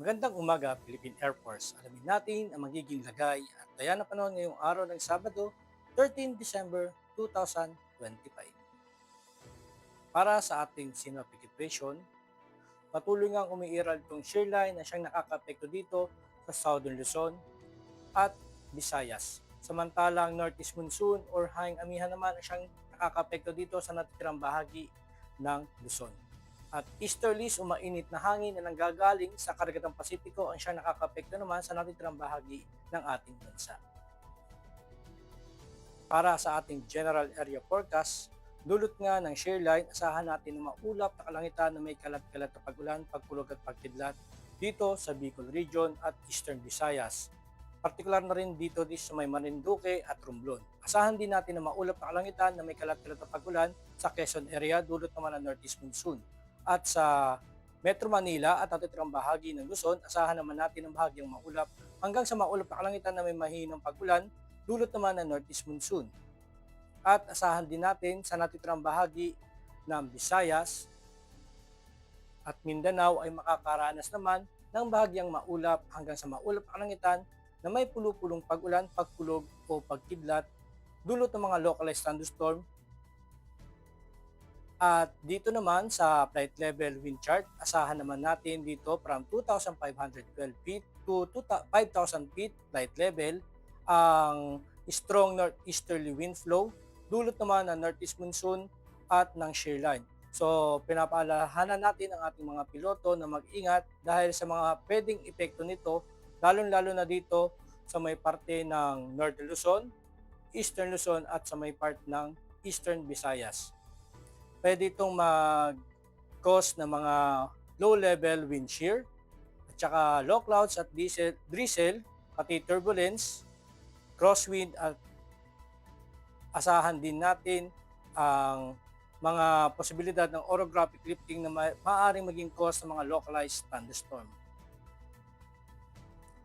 Magandang umaga, Philippine Air Force. Alamin natin ang magiging lagay at daya ng panahon ngayong araw ng Sabado, 13 December 2025. Para sa ating synoptic depression, patuloy ngang umiiral itong shear line na siyang nakakapekto dito sa Southern Luzon at Visayas. Samantalang Northeast Monsoon or hanging amihan naman ang siyang nakakapekto dito sa natitirang bahagi ng Luzon. At easterlies o mainit na hangin na nanggagaling sa karagatang Pasipiko ang siyang nakakapekto naman sa natitirang bahagi ng ating bansa. Para sa ating general area forecast, dulot nga ng shear line, asahan natin na maulap na kalangitan na may kalat-kalat na pag-ulan, pagkulog at pagkidlat dito sa Bicol Region at Eastern Visayas. Partikular na rin dito sa may Marinduque at Romblon. Asahan din natin na maulap na kalangitan na may kalat-kalat na pag-ulan sa Quezon area, dulot naman ng Northeast Monsoon. At sa Metro Manila at natitirang bahagi ng Luzon, asahan naman natin ang bahagyang maulap hanggang sa maulap na kalangitan na may mahinang pag-ulan, dulot naman ng Northeast Monsoon. At asahan din natin sa natitirang bahagi ng Visayas at Mindanao ay makakaranas naman ng bahagyang maulap hanggang sa maulap na kalangitan na may pulupulong pag-ulan, pagkulog o pagkidlat, dulot ng mga localized thunderstorm. At dito naman sa flight level wind chart, asahan naman natin dito from 2,512 feet to 5,000 feet flight level ang strong northeasterly wind flow, dulot naman ng northeast monsoon at ng shear line. So pinapaalahanan natin ang ating mga piloto na mag-ingat dahil sa mga pwedeng epekto nito, lalong-lalo na dito sa may parte ng Northern Luzon, Eastern Luzon at sa may part ng Eastern Visayas. Pwede itong mag-cause ng mga low-level wind shear at saka low clouds at drizzle, pati turbulence, crosswind at asahan din natin ang mga posibilidad ng orographic lifting na maaaring maging cause ng mga localized thunderstorm.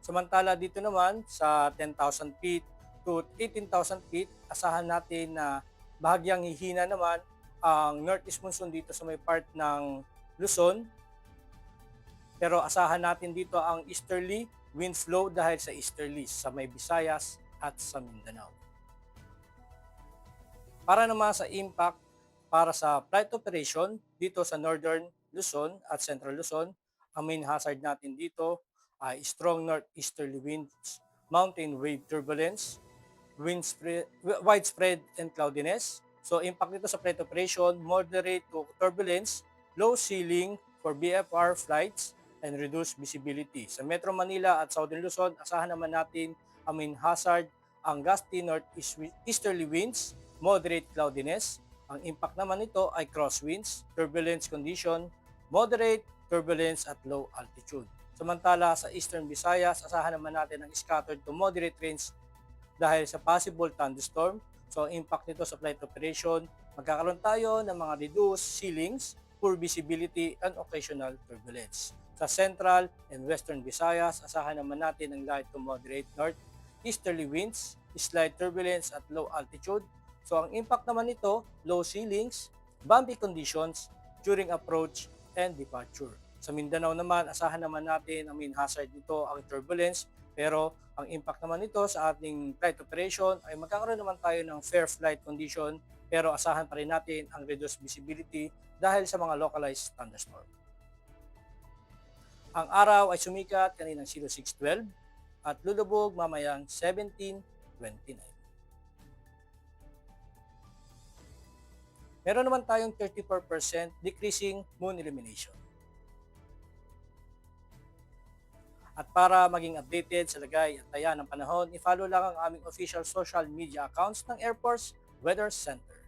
Samantala dito naman sa 10,000 feet to 18,000 feet, asahan natin na bahagyang hihina naman ang northeast monsoon dito sa may part ng Luzon. Pero asahan natin dito ang easterly wind flow dahil sa easterlies sa may Visayas at sa Mindanao. Para naman sa impact para sa flight operation dito sa Northern Luzon at Central Luzon, ang main hazard natin dito ay strong northeasterly winds, mountain wave turbulence, widespread and cloudiness. So impact nito sa flight operation, moderate to turbulence, low ceiling for BFR flights, and reduced visibility. Sa Metro Manila at Southern Luzon, asahan naman natin ang main hazard, ang gusty northeasterly winds, moderate cloudiness. Ang impact naman nito ay crosswinds, turbulence condition, moderate turbulence at low altitude. Samantala sa Eastern Visayas, asahan naman natin ang scattered to moderate rains dahil sa possible thunderstorm. So impact nito sa flight operation, magkakaroon tayo ng mga reduced ceilings, poor visibility, and occasional turbulence. Sa Central and Western Visayas, asahan naman natin ang light to moderate northeasterly winds, slight turbulence at low altitude. So ang impact naman nito, low ceilings, bumpy conditions during approach and departure. Sa Mindanao naman, asahan naman natin ang main hazard nito ang turbulence, pero ang impact naman nito sa ating flight operation ay magkakaroon naman tayo ng fair flight condition, pero asahan pa rin natin ang reduced visibility dahil sa mga localized thunderstorm. Ang araw ay sumikat kaninang 06:12 at lulubog mamayang 17:29. Meron naman tayong 34% decreasing moon illumination. At para maging updated sa lagay at taya ng panahon, i-follow lang ang aming official social media accounts ng Air Force Weather Center.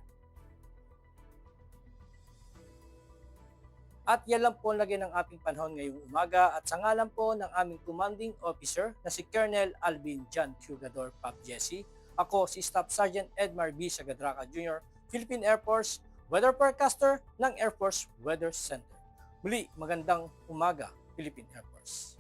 At yan lang po ang lagay ng ating panahon ngayong umaga at sa ngalan po ng aming commanding officer na si Colonel Alvin John Cugador Pap Jesse, ako si Staff Sergeant Edmar B. Sagadraca Jr., Philippine Air Force Weather Forecaster ng Air Force Weather Center. Muli, magandang umaga, Philippine Air Force.